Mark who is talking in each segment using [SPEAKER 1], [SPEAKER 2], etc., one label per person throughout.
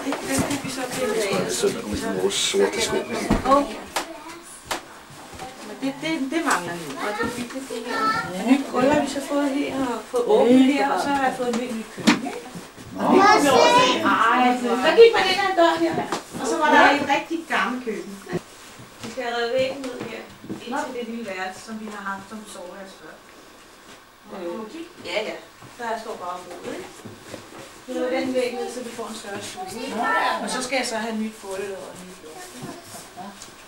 [SPEAKER 1] Den fik vi så pillet af.
[SPEAKER 2] Søndag kommer til vores sorte sko.
[SPEAKER 1] Okay. Men det mangler nu. Og det er vigtigt det her. Nyt gulv har vi så fået her, og fået åbnet her, og så har jeg fået en ny køkken. Der gik man ind ad døren her, og så var der et rigtig gammelt køkken. Vi skal have revet væggen ud her, ind til det lille værelse, som vi har haft som soveværelse før. Ja. Der står bare bordet, ikke? Så er den væg ned, så vi får en større stue. Og så skal jeg så have nyt gulv og nyt luft.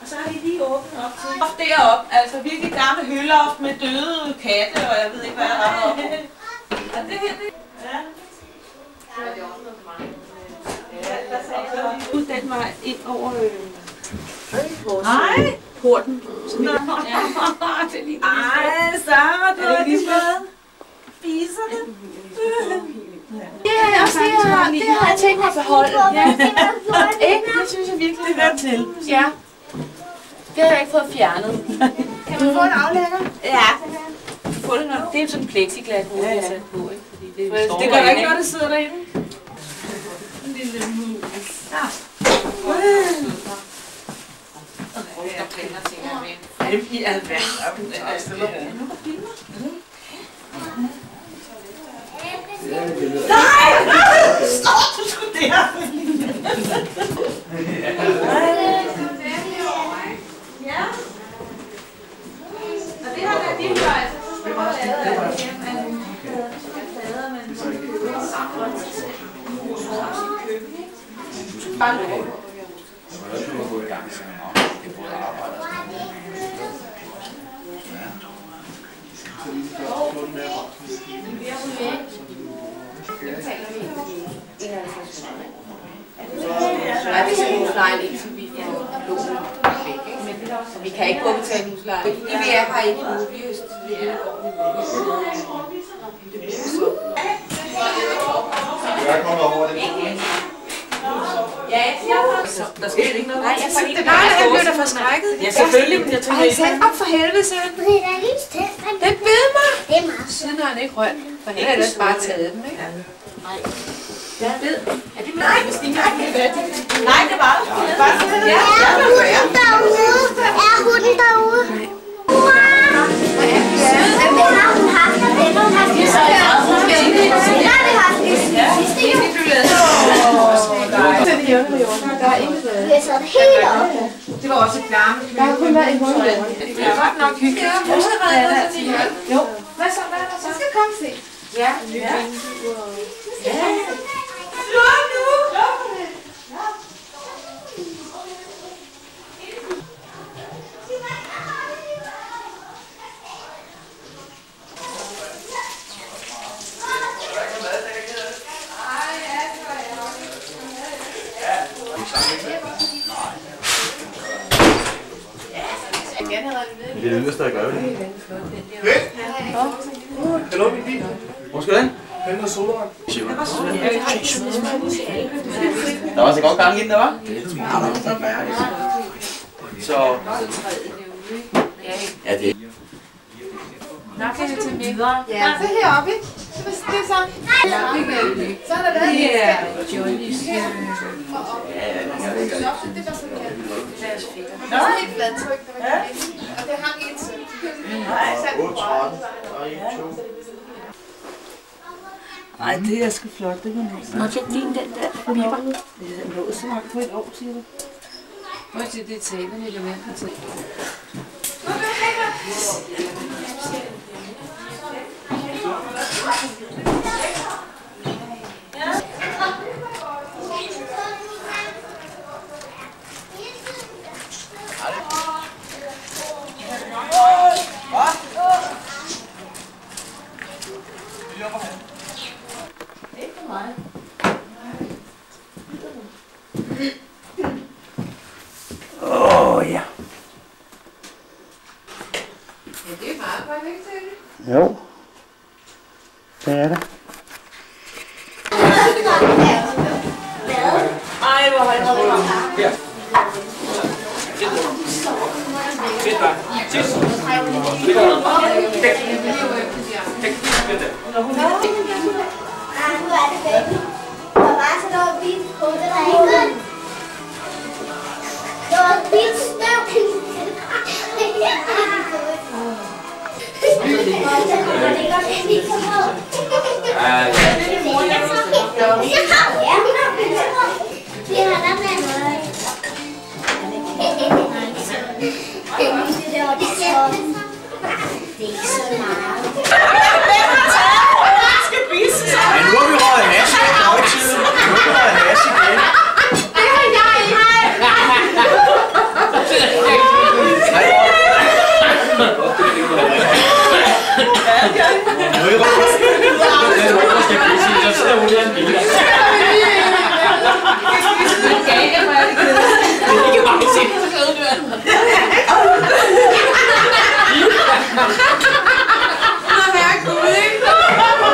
[SPEAKER 1] Og så har vi lige åbnet op til. Og deroppe, altså virkelig gamle hølloft med døde katte, og jeg ved ikke, hvad der er oppe. Og det her, det... Ja. Ud den vej ind over vores porten. Ej, Sara, du har lige fået spiser det.
[SPEAKER 3] Det har jeg tænkt mig at beholde.
[SPEAKER 1] Det synes jeg virkelig, det hører til.
[SPEAKER 3] Ja. Det har jeg ikke fået fjernet.
[SPEAKER 1] Kan man få en aflægger? Ja.
[SPEAKER 3] Det er sådan en plexiglas, jeg har sat på, ikke? Fordi
[SPEAKER 1] det gør ikke noget, der sidder derinde. En lille mus. Ja. Der planer ting jeg med. Hvem i alverden er stille og roligt? Nej! Står du sgu der? Ja. Og det har været dit altså, så skal man lave af det her med nogle fader, man køber sammen til sig selv. Bare lov.
[SPEAKER 2] Jeg vil også gå i gang med sådan noget. Det er både arbejde og sådan noget.
[SPEAKER 3] Nej, det er huslejen ikke, så vi får lån væk, ikke? Så vi kan ikke gå betale huslejen. Vi er her ikke nu, vi er
[SPEAKER 2] Jeg kommer over det.
[SPEAKER 3] Ja, jeg siger
[SPEAKER 1] der sker ikke noget.
[SPEAKER 3] Nej, jeg får ikke.
[SPEAKER 1] Nej, jeg blev da forskrækket. Ja, selvfølgelig, men jeg tænker ikke.
[SPEAKER 3] Sæt op for helvede, Søren. Den bed mig.
[SPEAKER 4] Det er meget
[SPEAKER 3] Siden har han ikke rørt. For han har ellers bare taget dem, ikke?
[SPEAKER 4] Nej.
[SPEAKER 3] Den bed.
[SPEAKER 1] Er det nej, hvis de ikke har det? Nej, det var det. Ja,
[SPEAKER 4] Er hunden derude? Er hunden derude? Det har hun haft, og den har hun haft. Det har vi haft det sidste jul.
[SPEAKER 3] Der er ingen blade.
[SPEAKER 4] Vi har sat helt op.
[SPEAKER 1] det var også et gammelt.
[SPEAKER 3] Der har kun været en hund.
[SPEAKER 1] Det er godt nok hyggeligt.
[SPEAKER 3] Jo. Hvad så? Hvad er der så?
[SPEAKER 4] Så skal komme se.
[SPEAKER 3] Ja.
[SPEAKER 1] Sluk nu!
[SPEAKER 2] Det er det yderste, der gør det. Hallo, min bil. Hvor skal den? Den er solvand. Der var så godt gang i den, der var? Så... Ja, det er...
[SPEAKER 3] Nå, kan vi tage videre?
[SPEAKER 4] Ja, så heroppe, ikke? Det er sådan. Så er der været lidt.
[SPEAKER 3] Det er Johnny's.
[SPEAKER 4] Det var sådan her. Det var sådan helt fladtryk, der var inde. Og det hang i et søm.
[SPEAKER 1] Nej, det er sgu flot, det kan man ikke.
[SPEAKER 3] Og det er din, den der biber.
[SPEAKER 1] Det er nået så langt på et år, siger du.
[SPEAKER 3] Prøv at se, det er talen, jeg kan være på til.
[SPEAKER 1] Ja.
[SPEAKER 3] Ja, det er meget godt, ikke til det?
[SPEAKER 1] Jo. Det er det. Ej, hvor har jeg været.
[SPEAKER 2] Her. Fedt bare. Sidst.
[SPEAKER 4] Nu er det baby. Og bare så der var vildt på det der ikke.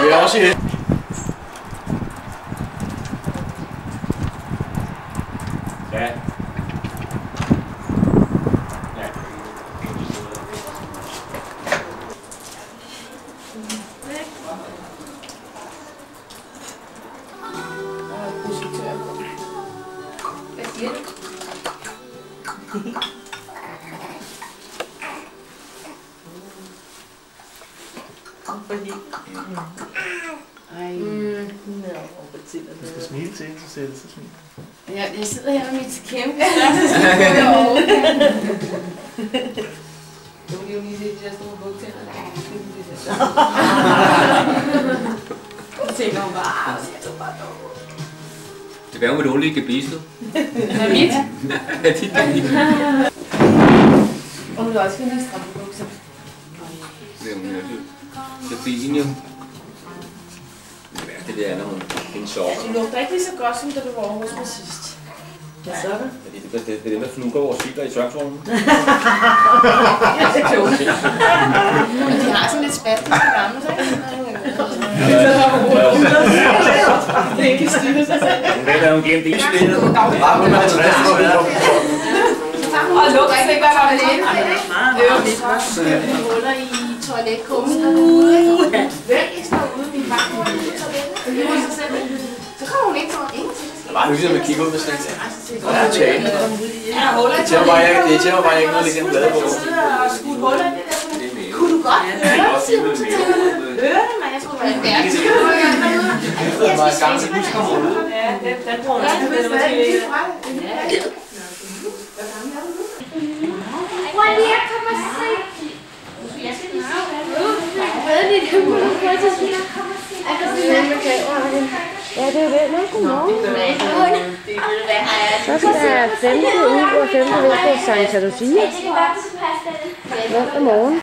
[SPEAKER 2] Vi er også i ja.
[SPEAKER 3] Hvad siger du?
[SPEAKER 5] Du skal smile til hende, så ser det så smil.
[SPEAKER 3] Jeg sidder her med mit kæmpe største Nu vil jo lige se de der store bugtænder. Så tænker hun bare, jeg tror bare dog.
[SPEAKER 2] Det var jo et olie i gebistet.
[SPEAKER 3] Det er mit.
[SPEAKER 2] Ja, dit gebistet.
[SPEAKER 3] Og hun har også fundet en stramme bukser.
[SPEAKER 2] Det er hun jo. Det er fin jo. Det der er, når hun finder sokker.
[SPEAKER 1] Du lugter ikke lige så godt, som da du var over hos mig sidst. Hvad så det?
[SPEAKER 2] Det er dem, der fluger vores cykler i tørkvognen.
[SPEAKER 3] Det er klogt. Men de har sådan lidt spastiske gamle, så ikke? Det er ikke styret sig selv.
[SPEAKER 2] Hun har glemt det i spillet.
[SPEAKER 5] Bare 150 år.
[SPEAKER 3] Og lugter ikke bare for lidt. Huller i toiletkummen. Hvem står ude i min bakke? Så kommer hun ikke til mig ingenting.
[SPEAKER 5] Det er bare hyggeligt at kigge ud med sådan en.
[SPEAKER 3] Ja,
[SPEAKER 5] Det tæller bare, jeg ikke noget lige gennem bladet på.
[SPEAKER 3] kunne du godt høre, siger hun til mig. Høre det, men jeg tror, det var en
[SPEAKER 5] Det er meget gammel huskommun.
[SPEAKER 1] Ja, den bruger man til det, måske ikke.
[SPEAKER 6] Prøv lige at komme og se. Jeg skal lige se, hvad det er. Prøv lige at komme og se.
[SPEAKER 7] Ja, det er det. Nå, godmorgen. Så skal der 5. uge og 5. væk på Santa Lucia. Godmorgen.